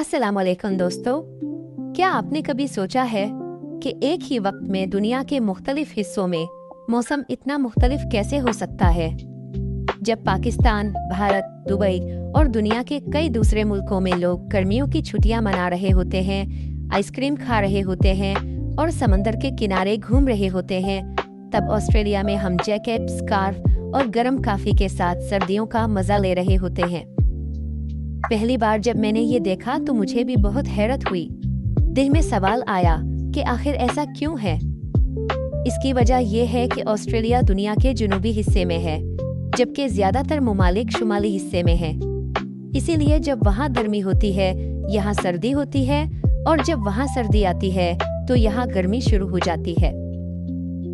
अस्सलाम वालेकुम दोस्तों। क्या आपने कभी सोचा है कि एक ही वक्त में दुनिया के मुख्तलिफ हिस्सों में मौसम इतना मुख्तलिफ कैसे हो सकता है? जब पाकिस्तान, भारत, दुबई और दुनिया के कई दूसरे मुल्कों में लोग गर्मियों की छुट्टियां मना रहे होते हैं, आइसक्रीम खा रहे होते हैं और समंदर के किनारे घूम रहे होते हैं, तब ऑस्ट्रेलिया में हम जैकेट, स्कार्फ और गर्म कॉफी के साथ सर्दियों का मजा ले रहे होते हैं। पहली बार जब मैंने ये देखा तो मुझे भी बहुत हैरत हुई। दिल में सवाल आया कि आखिर ऐसा क्यों है। इसकी वजह यह है कि ऑस्ट्रेलिया दुनिया के जनूबी हिस्से में है, जबकि ज्यादातर ममालिक शुमाली हिस्से में है। इसीलिए जब वहाँ गर्मी होती है, यहाँ सर्दी होती है, और जब वहाँ सर्दी आती है तो यहाँ गर्मी शुरू हो जाती है।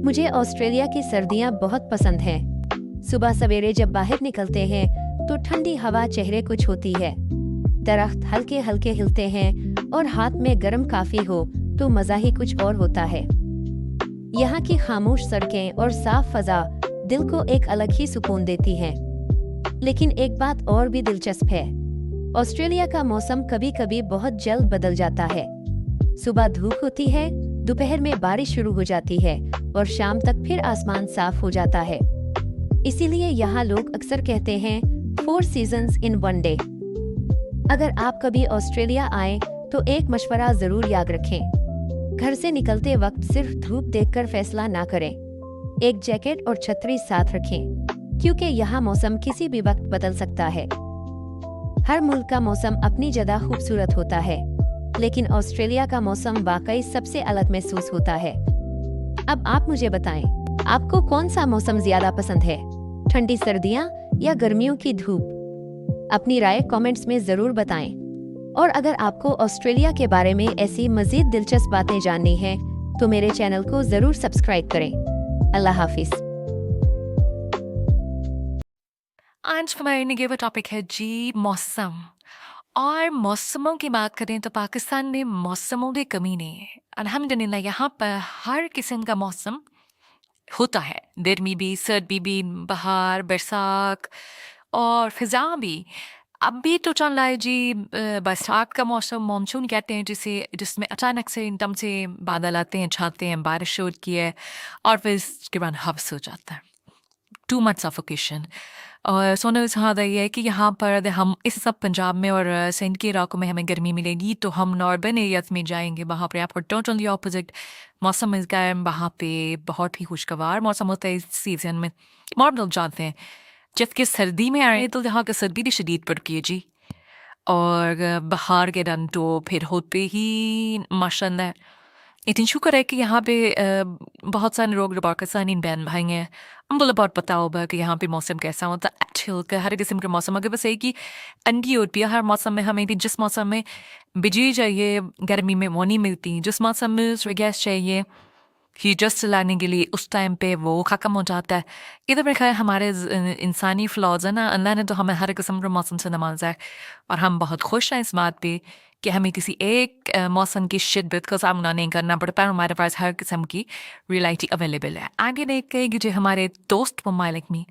मुझे ऑस्ट्रेलिया की सर्दियाँ बहुत पसंद हैं। सुबह सवेरे जब बाहर निकलते हैं तो ठंडी हवा चेहरे को छूती है, दरख्त हल्के हल्के हिलते हैं और हाथ में गर्म कॉफी हो तो मजा ही कुछ और होता है। यहाँ की खामोश सड़कें और साफ फजा दिल को एक अलग ही सुकून देती हैं। लेकिन एक बात और भी दिलचस्प है, ऑस्ट्रेलिया का मौसम कभी कभी बहुत जल्द बदल जाता है। सुबह धूप होती है, दोपहर में बारिश शुरू हो जाती है और शाम तक फिर आसमान साफ हो जाता है। इसीलिए यहाँ लोग अक्सर कहते हैं 4 सीजन्स इन 1 डे। अगर आप कभी ऑस्ट्रेलिया आए तो एक मशवरा जरूर याद रखें। घर से निकलते वक्त सिर्फ धूप देखकर फैसला ना करें। एक जैकेट और छतरी साथ रखें, क्योंकि यहाँ मौसम किसी भी वक्त बदल सकता है। हर मुल्क का मौसम अपनी जगह खूबसूरत होता है, लेकिन ऑस्ट्रेलिया का मौसम वाकई सबसे अलग महसूस होता है। अब आप मुझे बताएं, आपको कौन सा मौसम ज्यादा पसंद है, ठंडी सर्दियाँ या गर्मियों की धूप? अपनी राय कमेंट्स में जरूर बताएं। और अगर आपको ऑस्ट्रेलिया के बारे में ऐसी मजीद दिलचस्प बातें जाननी है तो मेरे चैनल को जरूर सब्सक्राइब करें। अल्लाह हाफिज। आज हमारे निगे हुआ टॉपिक है जी मौसम। और मौसमों की बात करें तो पाकिस्तान में मौसमों की कमी नहीं है। अल्हम्दुलिल्लाह यहाँ पर हर किस्म का मौसम होता है, गर्मी भी, सर्दी भी, बहार, बरसात और फिजा भी। अब भी तो चल रहा है जी बरसात का मौसम, मानसून कहते हैं जिसमें अचानक से एकदम से बादल आते हैं, छाते हैं, बारिश होती है और फिर इसके बाद हब्स हो जाता है। Too much suffocation. और सोना सहादा ये है कि यहाँ पर अगर हम इस सब पंजाब में और सिंध के इलाकों में हमें गर्मी मिलेगी तो हम नॉर्दर्न एरियाज में जाएंगे, वहाँ पर आपको टोटली ऑपोजिट मौसम मिलता है। वहाँ पे बहुत ही खुशगवार मौसम होता है इस सीज़न में। और लोग जानते हैं जबकि सर्दी में आ रहे हैं तो यहाँ का सर्दी भी शदीद पड़ती है जी। और बहार के रंग तो फिर होते ही माशाल्लाह। इतनी शुक्र है कि यहाँ पे बहुत सारे लोग जो पाकिस्तानी बहन भाई हैं उनको बहुत पता होगा कि यहाँ पे मौसम कैसा होता है। अच्छे होकर हर किस्म के मौसम, अगर बस एक ही अंडी होती है हर मौसम में। हमें भी जिस मौसम में बिजली चाहिए गर्मी में वो नहीं मिलती, जिस मौसम में गैस चाहिए हीटर चलाने के लिए उस टाइम पे वो ख़त्म हो जाता है। इधर मेरे ख्याल हमारे इंसानी फ्लॉज है ना, अल्लाह ने तो हमें हर किस्म के मौसम से नवाजा है और हम बहुत खुश हैं इस बात पे कि हमें किसी एक मौसम की शिद्दत का सामना नहीं करना पड़ता है। हमारे पास हर किस्म की रियलिटी अवेलेबल है। आगे देखते हैं कि जो हमारे दोस्त ममालिक में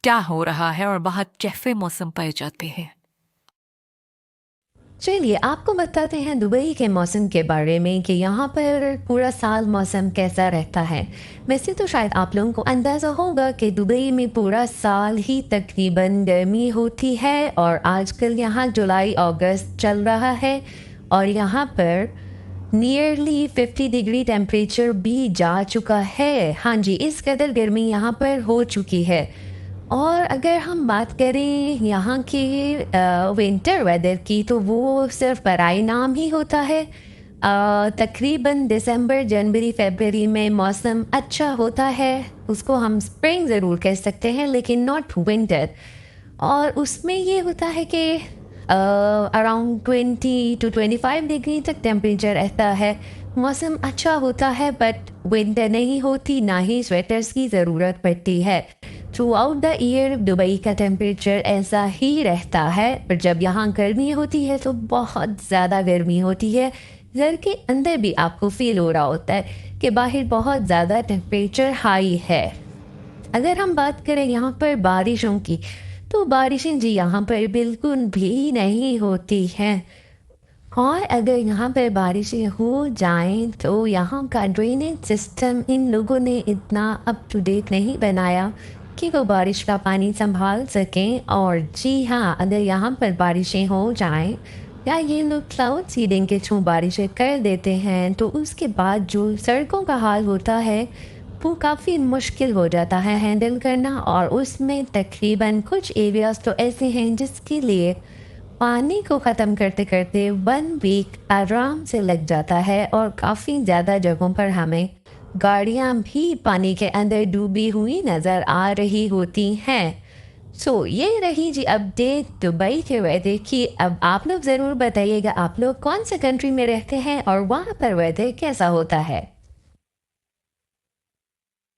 क्या हो रहा है और बाहर कैसे मौसम पाए जाते हैं। चलिए आपको बताते हैं दुबई के मौसम के बारे में कि यहाँ पर पूरा साल मौसम कैसा रहता है। वैसे तो शायद आप लोगों को अंदाज़ा होगा कि दुबई में पूरा साल ही तकरीबन गर्मी होती है और आजकल यहाँ जुलाई अगस्त चल रहा है और यहाँ पर नियरली 50 डिग्री टेम्परेचर भी जा चुका है। हाँ जी, इस कदर गर्मी यहाँ पर हो चुकी है। और अगर हम बात करें यहाँ के विंटर वेदर की तो वो सिर्फ बराए नाम ही होता है। तकरीबन दिसंबर, जनवरी, फरवरी में मौसम अच्छा होता है, उसको हम स्प्रिंग ज़रूर कह सकते हैं, लेकिन नॉट विंटर। और उसमें ये होता है कि अराउंड 20 to 25 डिग्री तक टेम्परेचर रहता है। मौसम अच्छा होता है बट विंटर नहीं होती, ना ही स्वेटर्स की ज़रूरत पड़ती है। Through out the year Dubai का टेम्परेचर ऐसा ही रहता है, पर जब यहाँ गर्मी होती है तो बहुत ज़्यादा गर्मी होती है। घर के अंदर भी आपको फील हो रहा होता है कि बाहर बहुत ज़्यादा टेम्परेचर हाई है। अगर हम बात करें यहाँ पर बारिशों की तो बारिशें जी यहाँ पर बिल्कुल भी नहीं होती हैं। और अगर यहाँ पर बारिशें हो जाएं तो यहाँ का ड्रेनेज सिस्टम इन लोगों ने इतना अप टू डेट नहीं बनाया कि वो बारिश का पानी संभाल सकें। और जी हाँ, अगर यहाँ पर बारिशें हो जाएं या ये लोग क्लाउड सीडिंग के थ्रू बारिशें कर देते हैं तो उसके बाद जो सड़कों का हाल होता है वो काफ़ी मुश्किल हो जाता है हैंडल करना। और उसमें तकरीबन कुछ एरियाज़ तो ऐसे हैं जिसके लिए पानी को ख़त्म करते करते 1 वीक आराम से लग जाता है और काफ़ी ज़्यादा जगहों पर हमें गाड़ियाँ भी पानी के अंदर डूबी हुई नज़र आ रही होती हैं। सो ये रही जी अपडेट दुबई के वेदर की। अब आप लोग ज़रूर बताइएगा आप लोग कौन से कंट्री में रहते हैं और वहाँ पर वेदर कैसा होता है।